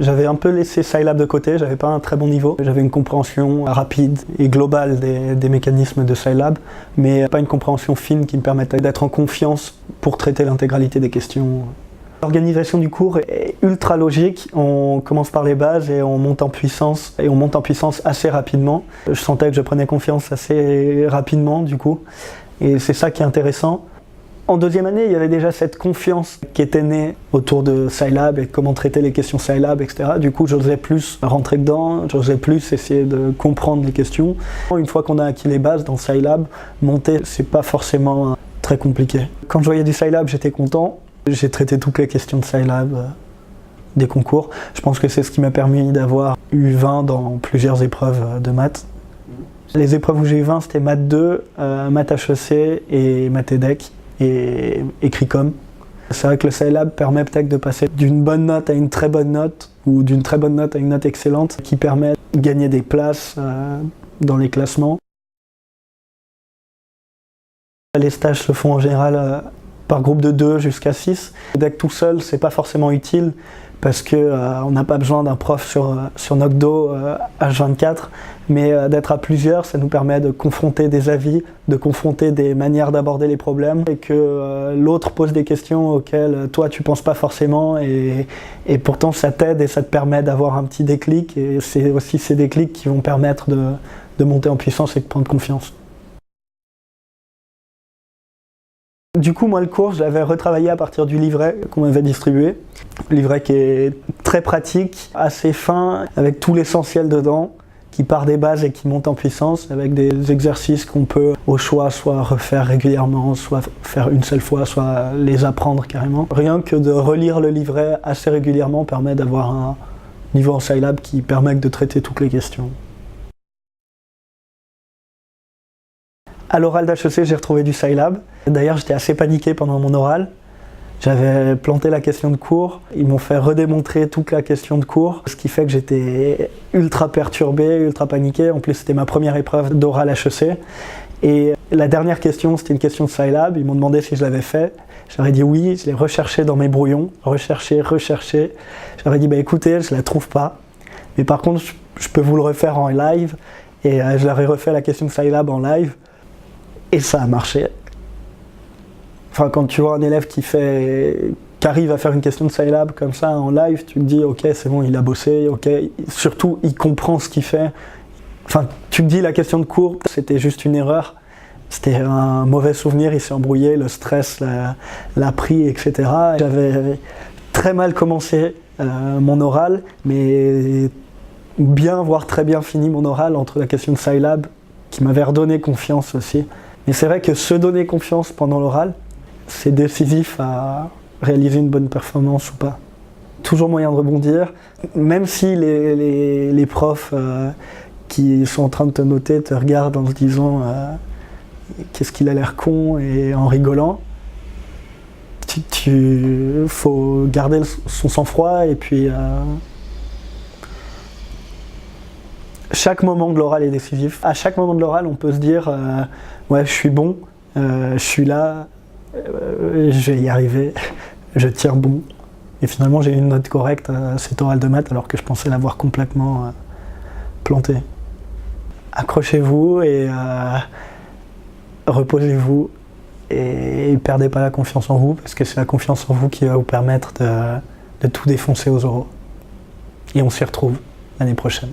J'avais un peu laissé Scilab de côté, j'avais pas un très bon niveau. J'avais une compréhension rapide et globale des mécanismes de Scilab, mais pas une compréhension fine qui me permettait d'être en confiance pour traiter l'intégralité des questions. L'organisation du cours est ultra logique, on commence par les bases et on monte en puissance, assez rapidement. Je sentais que je prenais confiance assez rapidement du coup, et c'est ça qui est intéressant. En deuxième année, il y avait déjà cette confiance qui était née autour de Scilab et comment traiter les questions Scilab, etc. Du coup, j'osais plus rentrer dedans, j'osais plus essayer de comprendre les questions. Une fois qu'on a acquis les bases dans Scilab, monter, c'est pas forcément très compliqué. Quand je voyais du Scilab, j'étais content. J'ai traité toutes les questions de Scilab des concours. Je pense que c'est ce qui m'a permis d'avoir eu 20 dans plusieurs épreuves de maths. Les épreuves où j'ai eu 20, c'était maths 2, maths HEC et maths EDEC. Et Écrit-Com. C'est vrai que le Scilab permet peut-être de passer d'une bonne note à une très bonne note ou d'une très bonne note à une note excellente qui permet de gagner des places dans les classements. Les stages se font en général par groupe de 2 jusqu'à 6. D'être tout seul, c'est pas forcément utile parce qu'on n'a pas besoin d'un prof sur notre dos H24, mais d'être à plusieurs, ça nous permet de confronter des avis, de confronter des manières d'aborder les problèmes et que l'autre pose des questions auxquelles toi tu penses pas forcément et pourtant ça t'aide et ça te permet d'avoir un petit déclic et c'est aussi ces déclics qui vont permettre de monter en puissance et de prendre confiance. Du coup, moi, le cours, je l'avais retravaillé à partir du livret qu'on m'avait distribué. Livret qui est très pratique, assez fin, avec tout l'essentiel dedans, qui part des bases et qui monte en puissance, avec des exercices qu'on peut, au choix, soit refaire régulièrement, soit faire une seule fois, soit les apprendre carrément. Rien que de relire le livret assez régulièrement permet d'avoir un niveau en Scilab qui permet de traiter toutes les questions. À l'oral d'HEC, j'ai retrouvé du Scilab. D'ailleurs, j'étais assez paniqué pendant mon oral. J'avais planté la question de cours. Ils m'ont fait redémontrer toute la question de cours, ce qui fait que j'étais ultra perturbé, ultra paniqué. En plus, c'était ma première épreuve d'oral HEC. Et la dernière question, c'était une question de Scilab. Ils m'ont demandé si je l'avais fait. J'aurais dit oui, je l'ai recherché dans mes brouillons. Recherché. J'aurais dit, écoutez, je ne la trouve pas. Mais par contre, je peux vous le refaire en live. Et je leur ai refait la question de Scilab en live. Et ça a marché. Enfin, quand tu vois un élève qui arrive à faire une question de Scilab comme ça en live, tu te dis ok, c'est bon, il a bossé, ok, surtout il comprend ce qu'il fait. Enfin, tu te dis la question de cours, c'était juste une erreur, c'était un mauvais souvenir, il s'est embrouillé, le stress l'a pris, etc. J'avais très mal commencé mon oral, mais bien, voire très bien fini mon oral entre la question de Scilab, qui m'avait redonné confiance aussi. Mais c'est vrai que se donner confiance pendant l'oral, c'est décisif à réaliser une bonne performance ou pas. Toujours moyen de rebondir, même si les profs qui sont en train de te noter te regardent en se disant qu'est-ce qu'il a l'air con et en rigolant. Faut garder son sang-froid et puis chaque moment de l'oral est décisif. À chaque moment de l'oral, on peut se dire ouais, je suis bon, je suis là, je vais y arriver, je tire bon. Et finalement, j'ai eu une note correcte à cet oral de maths alors que je pensais l'avoir complètement planté. Accrochez-vous et reposez-vous et perdez pas la confiance en vous parce que c'est la confiance en vous qui va vous permettre de tout défoncer aux oraux. Et on s'y retrouve l'année prochaine.